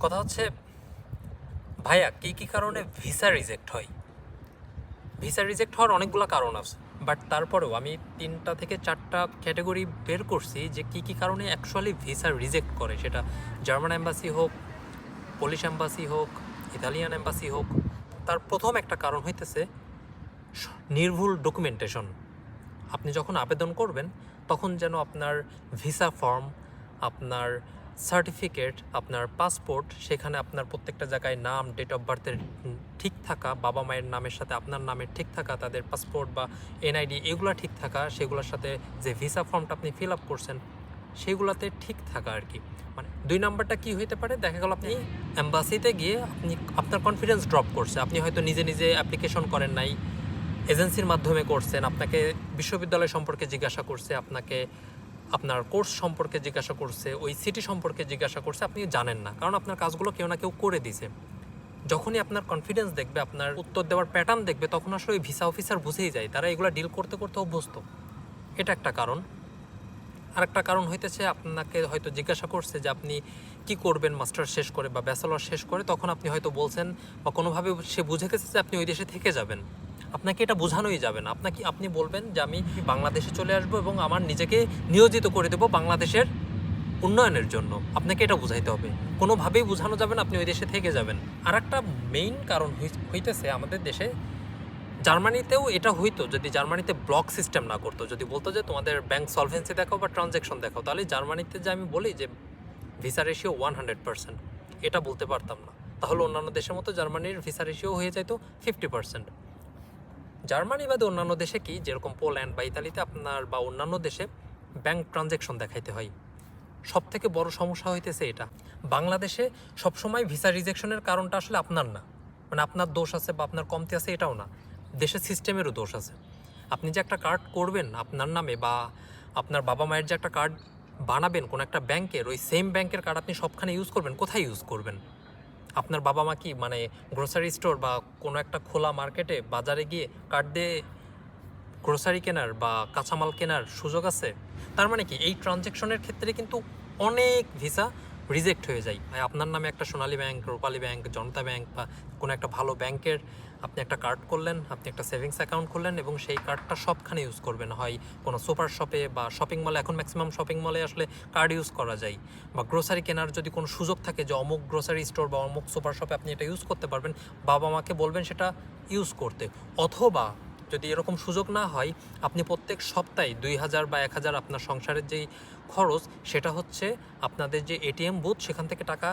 কথা হচ্ছে ভাইয়া কী কারণে ভিসা রিজেক্ট হয়? ভিসা রিজেক্ট হওয়ার অনেকগুলো কারণ আছে, বাট তারপরেও আমি 3টা থেকে 4টা ক্যাটাগরি বের করছি যে কী কারণে অ্যাকচুয়ালি ভিসা রিজেক্ট করে। সেটা জার্মান এম্বাসি হোক, পোলিশ এম্বাসি হোক, ইতালিয়ান এম্বাসি হোক। তার প্রথম একটা কারণ হইতেছে নির্ভুল ডকুমেন্টেশন। আপনি যখন আবেদন করবেন তখন যেন আপনার ভিসা ফর্ম, আপনার সার্টিফিকেট, আপনার পাসপোর্ট, সেখানে আপনার প্রত্যেকটা জায়গায় নাম, ডেট অফ বার্থের ঠিক থাকা, বাবা মায়ের নামের সাথে আপনার নামের ঠিক থাকা, তাদের পাসপোর্ট বা এনআইডি এগুলো ঠিক থাকা, সেগুলোর সাথে যে ভিসা ফর্মটা আপনি ফিল আপ করছেন সেগুলোতে ঠিক থাকা আর কি। মানে 2 নাম্বারটা কী হইতে পারে, দেখা গেল আপনি অ্যাম্বাসিতে গিয়ে আপনার কনফিডেন্স ড্রপ করছে, আপনি হয়তো নিজে অ্যাপ্লিকেশন করেন নাই, এজেন্সির মাধ্যমে করছেন, আপনাকে বিশ্ববিদ্যালয় সম্পর্কে জিজ্ঞাসা করছে, আপনাকে আপনার কোর্স সম্পর্কে জিজ্ঞাসা করছে, ওই সিটি সম্পর্কে জিজ্ঞাসা করছে, আপনি জানেন না, কারণ আপনার কাজগুলো কেউ না কেউ করে দিছে। যখনই আপনার কনফিডেন্স দেখবে, আপনার উত্তর দেওয়ার প্যাটার্ন দেখবে, তখন আসলে ওই ভিসা অফিসার বুঝেই যায়, তারা এগুলো ডিল করতে করতে অভ্যস্ত। এটা একটা কারণ। আরেকটা কারণ হইতেছে আপনাকে হয়তো জিজ্ঞাসা করছে যে আপনি কি করবেন মাস্টার্স শেষ করে বা ব্যাচেলর শেষ করে, তখন আপনি হয়তো বলছেন বা কোনোভাবে সে বুঝে গেছে যে আপনি ওই দেশে থেকে যাবেন। আপনাকে এটা বোঝানোই যাবে না। আপনি বলবেন যে আমি বাংলাদেশে চলে আসবো এবং আমার নিজেকে নিয়োজিত করে দেবো বাংলাদেশের উন্নয়নের জন্য। আপনাকে এটা বুঝাইতে হবে, কোনোভাবেই বোঝানো যাবে না আপনি ওই দেশে থেকে যাবেন। আর একটা মেইন কারণ হইতেছে আমাদের দেশে, জার্মানিতেও এটা হইতো যদি জার্মানিতে ব্লক সিস্টেম না করতো, যদি বলতো যে তোমাদের ব্যাংক সলভেন্সি দেখাও বা ট্রানজ্যাকশন দেখাও, তাহলে জার্মানিতে যে আমি বলি যে ভিসা রেশিও 100%, এটা বলতে পারতাম না। তাহলে অন্যান্য দেশের মতো জার্মানির ভিসা রেশিও হয়ে যেত 50%। জার্মানি বাদে অন্যান্য দেশে কি, যেরকম পোল্যান্ড বা ইতালিতে আপনার বা অন্যান্য দেশে ব্যাংক ট্রানজ্যাকশন দেখাইতে হয়। সব থেকে বড় সমস্যা হইতেছে এটা। বাংলাদেশে সবসময় ভিসা রিজেকশনের কারণটা আসলে আপনার না, মানে আপনার দোষ আছে বা আপনার কমতি আছে এটাও না, দেশের সিস্টেমেরও দোষ আছে। আপনি যে একটা কার্ড করবেন আপনার নামে, বা আপনার বাবা মায়ের যে একটা কার্ড বানাবেন কোনো একটা ব্যাংকের, ওই সেম ব্যাংকের কার্ড আপনি সবখানে ইউজ করবেন, কোথায় ইউজ করবেন? আপনার বাবা মা কি মানে গ্রোসারি স্টোর বা কোনো একটা খোলা মার্কেটে বাজারে গিয়ে কার্ড দিয়ে গ্রোসারি কেনার বা কাঁচামাল কেনার সুযোগ আছে? তার মানে কি এই ট্রানজ্যাকশনের ক্ষেত্রে কিন্তু অনেক ভিসা রিজেক্ট হয়ে যায়। আপনার নামে একটা সোনালী ব্যাংক, রূপালী ব্যাংক, জনতা ব্যাংক বা কোনো একটা ভালো ব্যাংকের আপনি একটা কার্ড করলেন, আপনি একটা সেভিংস অ্যাকাউন্ট করলেন এবং সেই কার্ডটা সবখানে ইউজ করবেন, হয় কোনো সুপার শপে বা শপিং মলে। এখন ম্যাক্সিমাম শপিং মলে আসলে কার্ড ইউজ করা যায়। বা গ্রোসারি কেনার যদি কোনো সুযোগ থাকে যে অমুক গ্রোসারি স্টোর বা অমুক সুপার শপে আপনি এটা ইউজ করতে পারবেন, বাবা মাকে বলবেন সেটা ইউজ করতে। অথবা যদি এরকম সুযোগ না হয়, আপনি প্রত্যেক সপ্তাহে 2000 বা 1000 আপনার সংসারের যেই খরচ, সেটা হচ্ছে আপনাদের যে এটিএম বুথ, সেখান থেকে টাকা